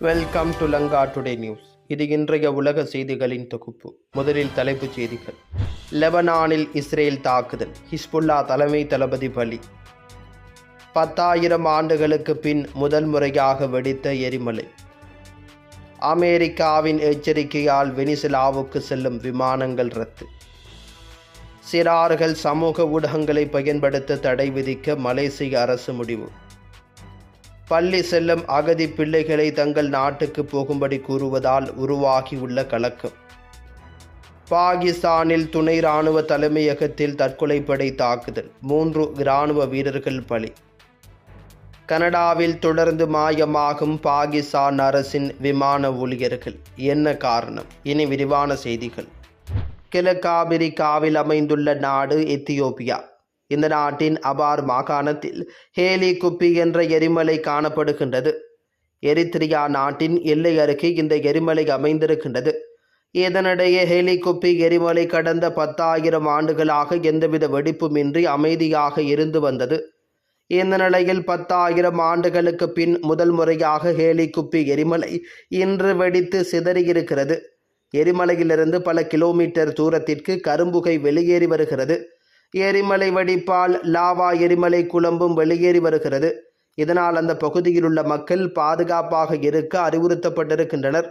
Welcome to Lanka today news. இது இன்றைய உலக செய்திகளின் தொகுப்பு. முதலில் தலைப்புச் செய்திகள். லெபனானில் இஸ்ரேல் தாக்குதல், ஹிஸ்புல்லா தலைமை தளபதி பலி. 10,000 ஆண்டுகளுக்கு பின் முதல் முறையாக வெடித்த எரிமலை. அமெரிக்காவின் எச்சரிக்கையால் வெனிசுலாவுக்கு செல்லும் விமானங்கள் ரத்து. சிறார்கள் சமூக ஊடகங்களை பயன்படுத்த தடை விதிக்க மலேசிய அரசு முடிவு. பள்ளி செல்லும் அகதி பிள்ளைகளை தங்கள் நாட்டுக்கு போகும்படி கூறுவதால் உருவாகியுள்ள கலக்கம். பாகிஸ்தானில் துணை இராணுவ தலைமையகத்தில் தற்கொலைப்படை தாக்குதல், 3 இராணுவ வீரர்கள் பலி. கனடாவில் தொடர்ந்து மாயமாகும் பாகிஸ்தான் அரசின் விமான ஊழியர்கள், என்ன காரணம்? இனி விரிவான செய்திகள். கிழக்கு ஆப்பிரிக்காவில் அமைந்துள்ள நாடு எத்தியோப்பியா. இந்த நாட்டின் அபார் மாகாணத்தில் ஹேலி குப்பி என்ற எரிமலை காணப்படுகின்றது. எரித்திரியா நாட்டின் எல்லை அருகே இந்த எரிமலை அமைந்திருக்கின்றது. இதனிடையே ஹேலி குப்பி எரிமலை கடந்த 10,000 ஆண்டுகளாக எந்தவித வெடிப்புமின்றி அமைதியாக இருந்து வந்தது. இந்த நிலையில் 10,000 ஆண்டுகளுக்கு பின் முதல் முறையாக ஹேலி குப்பி எரிமலை இன்று வெடித்து சிதறியிருக்கிறது. எரிமலையிலிருந்து பல கிலோமீட்டர் தூரத்திற்கு கரும்புகை வெளியேறி வருகிறது. எரிமலை வெடிப்பால் லாவா எரிமலை குழம்பும் வெளியேறி வருகிறது. இதனால் அந்த பகுதியில் உள்ள மக்கள் பாதுகாப்பாக இருக்க அறிவுறுத்தப்பட்டிருக்கின்றனர்.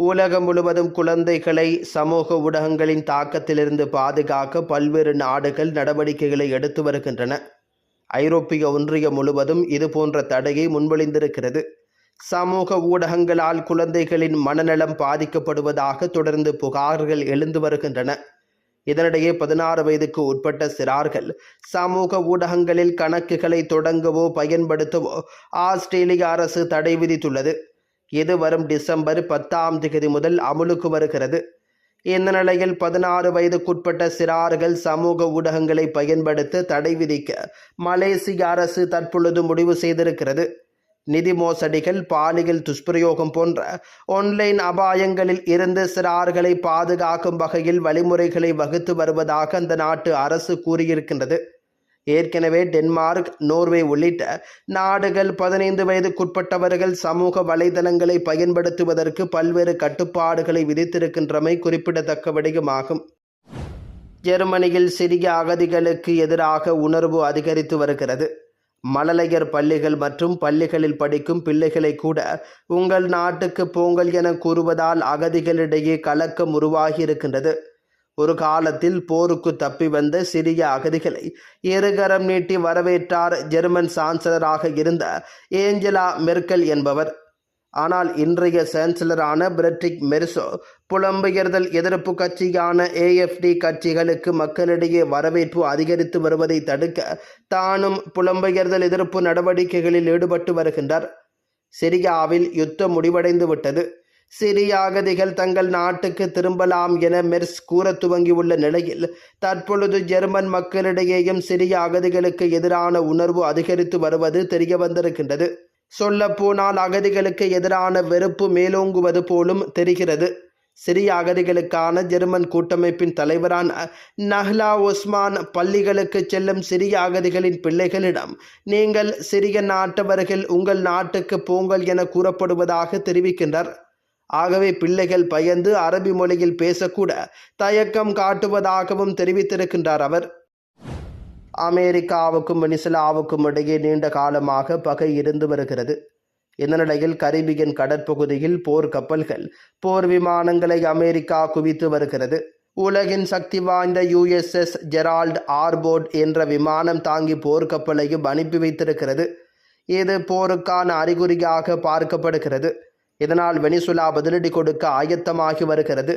உலகம் முழுவதும் குழந்தைகளை சமூக ஊடகங்களின் தாக்கத்திலிருந்து பாதுகாக்க பல்வேறு நாடுகள் நடவடிக்கைகளை எடுத்து வருகின்றன. ஐரோப்பிய ஒன்றியம் முழுவதும் இதுபோன்ற தடையை முன்மொழிந்திருக்கிறது. சமூக ஊடகங்களால் குழந்தைகளின் மனநலம் பாதிக்கப்படுவதாக தொடர்ந்து புகார்கள் எழுந்து வருகின்றன. இதனிடையே 16 வயதுக்கு உட்பட்ட சிறார்கள் சமூக ஊடகங்களில் கணக்குகளை தொடங்கவோ பயன்படுத்தவோ ஆஸ்திரேலிய அரசு தடை விதித்துள்ளது. இது வரும் டிசம்பர் 10 முதல் அமுலுக்கு வருகிறது. இந்த நிலையில் 16 வயதுக்குட்பட்ட சிறார்கள் சமூக ஊடகங்களை பயன்படுத்த தடை விதிக்க மலேசிய அரசு தற்பொழுது முடிவு செய்திருக்கிறது. நிதி மோசடிகள், பாலியல் துஷ்பிரயோகம் போன்ற ஆன்லைன் அபாயங்களில் இருந்து சிறார்களை பாதுகாக்கும் வகையில் வழிமுறைகளை வகுத்து வருவதாக அந்த நாட்டு அரசு கூறியிருக்கின்றது. ஏற்கனவே டென்மார்க், நோர்வே உள்ளிட்ட நாடுகள் 15 வயதுக்குட்பட்டவர்கள் சமூக வலைதளங்களை பயன்படுத்துவதற்கு பல்வேறு கட்டுப்பாடுகளை விதித்திருக்கின்றமை குறிப்பிடத்தக்க விடயமாகும். ஜெர்மனியில் சிரிய அகதிகளுக்கு எதிராக உணர்வு அதிகரித்து வருகிறது. மழலையர் பள்ளிகள் மற்றும் பள்ளிகளில் படிக்கும் பிள்ளைகளை கூட உங்கள் நாட்டுக்கு போங்கள் என கூறுவதால் அகதிகளிடையே கலக்கம் உருவாகி இருக்கின்றது. ஒரு காலத்தில் போருக்கு தப்பி வந்த சிரிய அகதிகளை இருகரம் நீட்டி வரவேற்றார் ஜெர்மன் சான்சலராக இருந்த ஏஞ்சலா மெர்க்கல் என்பவர். ஆனால் இன்றைய சான்சலரான பிரெட்ரிக் மெர்சோ புலம்பெயர்தல் எதிர்ப்பு கட்சியான AFD கட்சிகளுக்கு மக்களிடையே வரவேற்பு அதிகரித்து வருவதை தடுக்க தானும் புலம்பெயர்தல் எதிர்ப்பு நடவடிக்கைகளில் ஈடுபட்டு வருகின்றார். சிரியாவில் யுத்தம் முடிவடைந்து விட்டது. சிரிய அகதிகள் தங்கள் நாட்டுக்கு திரும்பலாம் என மெர்ஸ் கூற துவங்கியுள்ள நிலையில் தற்பொழுது ஜெர்மன் மக்களிடையேயும் சிரிய அகதிகளுக்கு எதிரான உணர்வு அதிகரித்து வருவது தெரிய வந்திருக்கின்றது. சொல்லப்போனால் அகதிகளுக்கு எதிரான வெறுப்பு மேலோங்குவது போலும் தெரிகிறது. சிரிய அகதிகளுக்கான ஜெர்மன் கூட்டமைப்பின் தலைவரான நஹ்லா ஒஸ்மான் பள்ளிகளுக்கு செல்லும் சிரிய அகதிகளின் பிள்ளைகளிடம் நீங்கள் சிரிய நாட்டவர்கள், உங்கள் நாட்டுக்கு போங்கள் என கூறப்படுவதாக தெரிவிக்கின்றார். ஆகவே பிள்ளைகள் பயந்து அரபி மொழியில் பேசக்கூட தயக்கம் காட்டுவதாகவும் தெரிவித்திருக்கின்றார் அவர். அமெரிக்காவுக்கும் வெனிசுலாவுக்கும் இடையே நீண்ட காலமாக பகை இருந்து வருகிறது. இந்த நிலையில் கரிபியன் கடற்பகுதியில் போர் கப்பல்கள், போர் விமானங்களை அமெரிக்கா குவித்து வருகிறது. உலகின் சக்தி வாய்ந்த USS ஜெரால்ட் ஆர்போர்ட் என்ற விமானம் தாங்கி போர்க்கப்பலையும் அனுப்பி வைத்திருக்கிறது. இது போருக்கான அறிகுறியாக பார்க்கப்படுகிறது. இதனால் வெனிசுலா பதிலடி கொடுக்க ஆயத்தமாகி வருகிறது.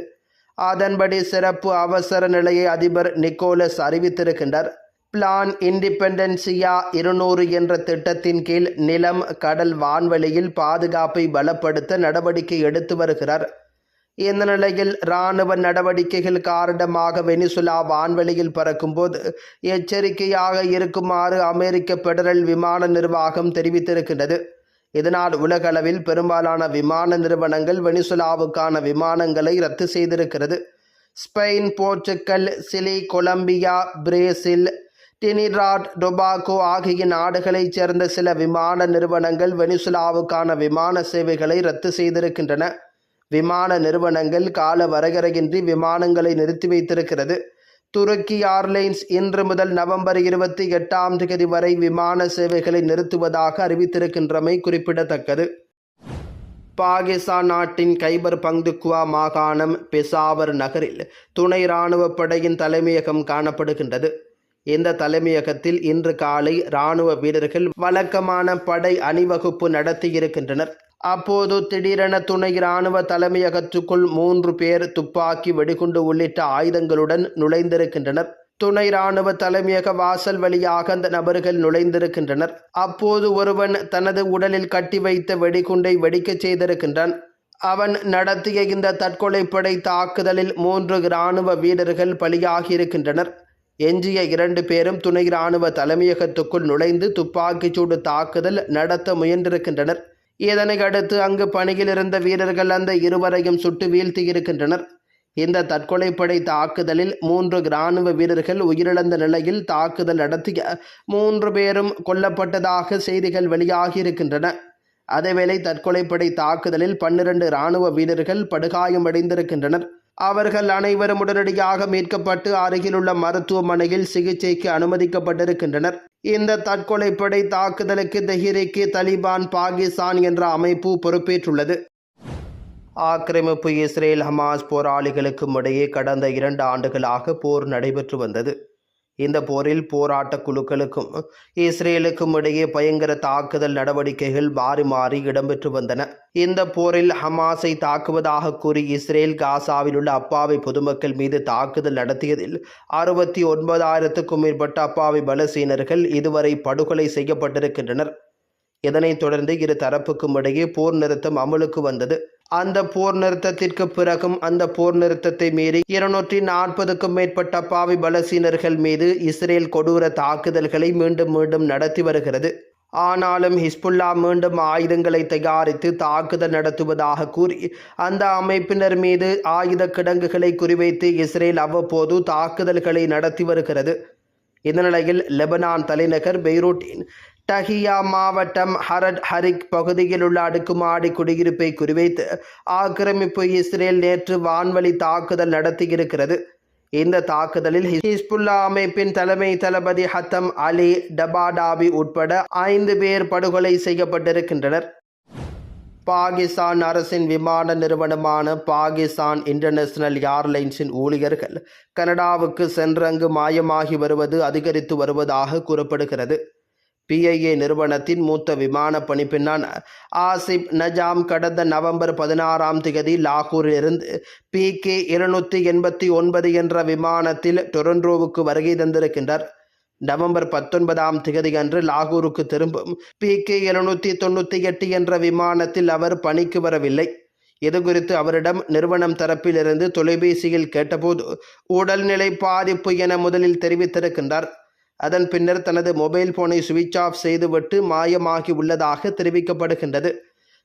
அதன்படி சிறப்பு அவசர நிலையை அதிபர் நிக்கோலஸ் அறிவித்திருக்கின்றார். பிளான் இண்டிபெண்டன்சியா 200 என்ற திட்டத்தின் கீழ் நிலம், கடல், வான்வெளியில் பாதுகாப்பை பலப்படுத்த நடவடிக்கை எடுத்து வருகிறார். இந்த நிலையில் இராணுவ நடவடிக்கைகள் காரணமாக வெனிசுலா வான்வெளியில் பறக்கும்போது எச்சரிக்கையாக இருக்குமாறு அமெரிக்க பெடரல் விமான நிர்வாகம் தெரிவித்திருக்கின்றது. இதனால் உலகளவில் பெரும்பாலான விமான நிறுவனங்கள் வெனிசுலாவுக்கான விமானங்களை ரத்து செய்திருக்கிறது. Spain, Portugal, Chile, Colombia, Brazil, Trinidad Tobago ஆகிய நாடுகளைச் சேர்ந்த சில விமான நிறுவனங்கள் வெனிசுலாவுக்கான விமான சேவைகளை ரத்து செய்திருக்கின்றன. விமான நிறுவனங்கள் கால வரையறையின்றி விமானங்களை நிறுத்தி வைத்திருக்கிறது. துருக்கி ஏர்லைன்ஸ் இன்று முதல் நவம்பர் 28 வரை விமான சேவைகளை நிறுத்துவதாக அறிவித்திருக்கின்றமை குறிப்பிடத்தக்கது. பாகிஸ்தான் நாட்டின் கைபர் பங்துக்வா மாகாணம் பெசாவர் நகரில் துணை இராணுவ படையின் தலைமையகம் காணப்படுகின்றது. இந்த தலைமையகத்தில் இன்று காலை இராணுவ வீரர்கள் வழக்கமான படை அணிவகுப்பு நடத்தியிருக்கின்றனர். அப்போது திடீரென துணை இராணுவ தலைமையகத்துக்குள் 3 பேர் துப்பாக்கி, வெடிகுண்டு உள்ளிட்ட ஆயுதங்களுடன் நுழைந்திருக்கின்றனர். துணை இராணுவ தலைமையக வாசல் வழியாக அந்த நபர்கள் நுழைந்திருக்கின்றனர். அப்போது ஒருவன் தனது உடலில் கட்டி வைத்த வெடிகுண்டை வெடிக்கச் செய்திருக்கின்றான். அவன் நடத்திய இந்த தற்கொலைப்படை தாக்குதலில் 3 இராணுவ வீரர்கள் பலியாகியிருக்கின்றனர். எஞ்சிய 2 பேரும் துணை இராணுவ தலைமையகத்துக்குள் நுழைந்து துப்பாக்கிச்சூடு தாக்குதல் நடத்த முயன்றிருக்கின்றனர். இதனை அடுத்து அங்கு பணியில் இருந்த வீரர்கள் அந்த இருவரையும் சுட்டு வீழ்த்தியிருக்கின்றனர். இந்த தற்கொலைப்படை தாக்குதலில் 3 இராணுவ வீரர்கள் உயிரிழந்த நிலையில் தாக்குதல் நடத்திய 3 பேரும் கொல்லப்பட்டதாக செய்திகள் வெளியாகியிருக்கின்றன. அதேவேளை தற்கொலைப்படை தாக்குதலில் 12 இராணுவ வீரர்கள் படுகாயமடைந்திருக்கின்றனர். அவர்கள் அனைவரும் உடனடியாக மீட்கப்பட்டு அருகிலுள்ள மருத்துவமனையில் சிகிச்சைக்கு அனுமதிக்கப்பட்டிருக்கின்றனர். இந்த தற்கொலைப்படை தாக்குதலுக்கு தெஹ்ரீக் தலிபான் பாகிஸ்தான் என்ற அமைப்பு பொறுப்பேற்றுள்ளது. ஆக்கிரமிப்பு இஸ்ரேல் ஹமாஸ் போராளிகளுக்கும் இடையே கடந்த 2 ஆண்டுகளாக போர் நடைபெற்று வந்தது. இந்த போரில் போராட்ட குழுக்களுக்கும் இஸ்ரேலுக்கும் இடையே பயங்கர தாக்குதல் நடவடிக்கைகள் மாறி மாறி இடம்பெற்று வந்தன. இந்த போரில் ஹமாஸை தாக்குவதாக கூறி இஸ்ரேல் காசாவில் உள்ள அப்பாவி பொதுமக்கள் மீது தாக்குதல் நடத்தியதில் 69,000க்கும் மேற்பட்ட அப்பாவி பலஸ்தீனர்கள் இதுவரை படுகொலை செய்யப்பட்டிருக்கின்றனர். இதனைத் தொடர்ந்து இரு தரப்புக்கும் இடையே போர் நிறுத்தம் அமலுக்கு வந்தது. அந்த போர் நிறுத்தத்திற்கு பிறகும் அந்த போர் நிறுத்தத்தை மீறி 240க்கும் மேற்பட்ட அப்பாவி பலஸ்தீனர்கள் மீது இஸ்ரேல் கொடூர தாக்குதல்களை மீண்டும் மீண்டும் நடத்தி வருகிறது. ஆனாலும் ஹிஸ்புல்லா மீண்டும் ஆயுதங்களை தயாரித்து தாக்குதல் நடத்துவதாக கூறி அந்த அமைப்பினர் மீது ஆயுத கிடங்குகளை குறிவைத்து இஸ்ரேல் அவ்வப்போது தாக்குதல்களை நடத்தி வருகிறது. இந்த நிலையில் லெபனான் தலைநகர் பெய்ரூட்டின் டஹியா மாவட்டம் ஹரட் ஹரிக் பகுதியில் உள்ள அடுக்குமாடி குடியிருப்பை குறிவைத்து ஆக்கிரமிப்பு இஸ்ரேல் நேற்று வான்வழி தாக்குதல் நடத்தியிருக்கிறது. இந்த தாக்குதலில் ஹிஸ்புல்லா அமைப்பின் தலைமை தளபதி ஹத்தம் அலி டபாடாபி உட்பட 5 பேர் படுகொலை செய்யப்பட்டிருக்கின்றனர். பாகிஸ்தான் அரசின் விமான நிறுவனமான பாகிஸ்தான் இன்டர்நேஷனல் ஏர்லைன்ஸின் ஊழியர்கள் கனடாவுக்கு சென்றங்கு மாயமாகி வருவது அதிகரித்து வருவதாக கூறப்படுகிறது. PIA நிறுவனத்தின் மூத்த விமான பணிப்பெண்ணான ஆசிப் நஜாம் கடந்த நவம்பர் 16 லாகூரிலிருந்து PK 789 என்ற விமானத்தில் டொரண்டோவுக்கு வருகை தந்திருக்கின்றார். நவம்பர் 19 அன்று லாகூருக்கு திரும்பும் PK 798 என்ற விமானத்தில் அவர் பணிக்கு வரவில்லை. இதுகுறித்து அவரிடம் நிறுவனம் தரப்பிலிருந்து தொலைபேசியில் கேட்டபோது உடல்நிலை பாதிப்பு என முதலில் தெரிவித்திருக்கின்றார். அதன் பின்னர் தனது மொபைல் போனை சுவிட்ச் ஆஃப் செய்துவிட்டு மாயமாகி உள்ளதாக தெரிவிக்கப்படுகின்றது.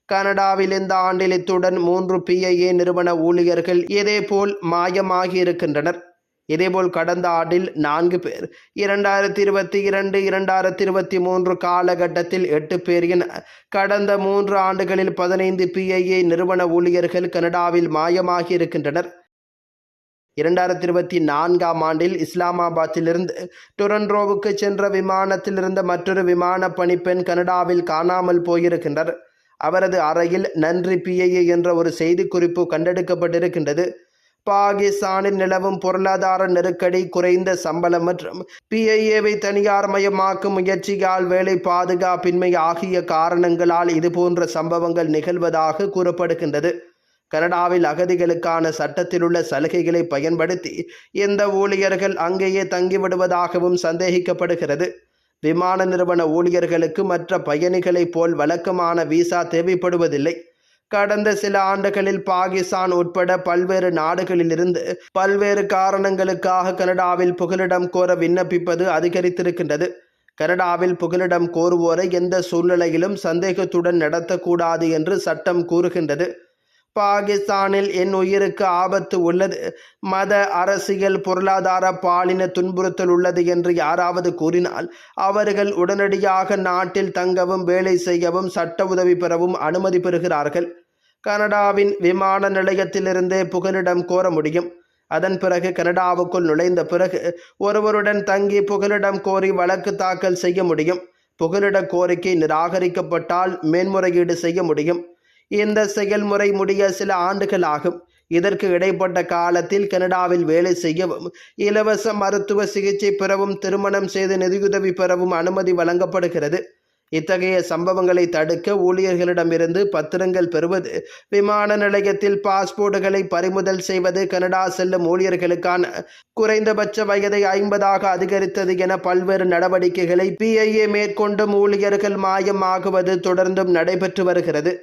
கனடாவில் இந்த ஆண்டில் இத்துடன் 3 PIA நிறுவன ஊழியர்கள் இதேபோல் மாயமாகி இருக்கின்றனர். இதேபோல் கடந்த ஆண்டில் 4 பேர், 2022-2023 காலகட்டத்தில் 8 பேர் என கடந்த 3 ஆண்டுகளில் 15 PIA நிறுவன ஊழியர்கள் கனடாவில் மாயமாகி இருக்கின்றனர். 2024 ஆண்டில் இஸ்லாமாபாத்திலிருந்து டொரண்டோவுக்கு சென்ற விமானத்தில் இருந்த மற்றொரு விமான பணிப்பெண் கனடாவில் காணாமல் போயிருக்கின்றார். அவரது அறையில் நன்றி PIA என்ற ஒரு செய்திக்குறிப்பு கண்டெடுக்கப்பட்டிருக்கின்றது. பாகிஸ்தானில் நிலவும் பொருளாதார நெருக்கடி, குறைந்த சம்பளம் மற்றும் PIAவை தனியார் மயமாக்கும் முயற்சியால் வேலை பாதுகாப்பின்மை ஆகிய காரணங்களால் இதுபோன்ற சம்பவங்கள் நிகழ்வதாக கூறப்படுகின்றது. கனடாவில் அகதிகளுக்கான சட்டத்தில் உள்ள சலுகைகளை பயன்படுத்தி இந்த ஊழியர்கள் அங்கேயே தங்கிவிடுவதாகவும் சந்தேகிக்கப்படுகிறது. விமான நிறுவன ஊழியர்களுக்கு மற்ற பயணிகளைப் போல் வழக்கமான விசா தேவைப்படுவதில்லை. கடந்த சில ஆண்டுகளில் பாகிஸ்தான் உட்பட பல்வேறு நாடுகளிலிருந்து பல்வேறு காரணங்களுக்காக கனடாவில் புகலிடம் கோர விண்ணப்பிப்பது அதிகரித்திருக்கின்றது. கனடாவில் புகலிடம் கோருவோரை எந்த சூழ்நிலையிலும் சந்தேகத்துடன் நடத்தக்கூடாது என்று சட்டம் கூறுகின்றது. பாகிஸ்தானில் என் உயிருக்கு ஆபத்து உள்ளது, மத அரசியல் பொருளாதார பாலின துன்புறுத்தல் உள்ளது என்று யாராவது கூறினால் அவர்கள் உடனடியாக நாட்டில் தங்கவும் வேலை செய்யவும் சட்ட உதவி பெறவும் அனுமதி பெறுகிறார்கள். கனடாவின் விமான நிலையத்திலிருந்தே புகலிடம் கோர முடியும். அதன் பிறகு கனடாவுக்குள் நுழைந்த பிறகு ஒருவருடன் தங்கி புகலிடம் கோரி வழக்கு தாக்கல் செய்ய முடியும். புகலிட கோரிக்கை நிராகரிக்கப்பட்டால் மேன்முறையீடு செய்ய முடியும். இந்த செயல்முறை முடிய சில ஆண்டுகள் ஆகும். இதற்கு இடைப்பட்ட காலத்தில் கனடாவில் வேலை செய்யவும், இலவச மருத்துவ சிகிச்சை பெறவும், திருமணம் செய்து நிதியுதவி பெறவும் அனுமதி வழங்கப்படுகிறது. இத்தகைய சம்பவங்களை தடுக்க ஊழியர்களிடமிருந்து பத்திரங்கள் பெறுவது, விமான நிலையத்தில் பாஸ்போர்ட்டுகளை பறிமுதல் செய்வது, கனடா செல்லும் ஊழியர்களுக்கான குறைந்தபட்ச வயதை 50ஆக அதிகரித்தது என பல்வேறு நடவடிக்கைகளை PIA மேற்கொண்டும் ஊழியர்கள் மாயமாகுவது தொடர்ந்தும் நடைபெற்று வருகிறது.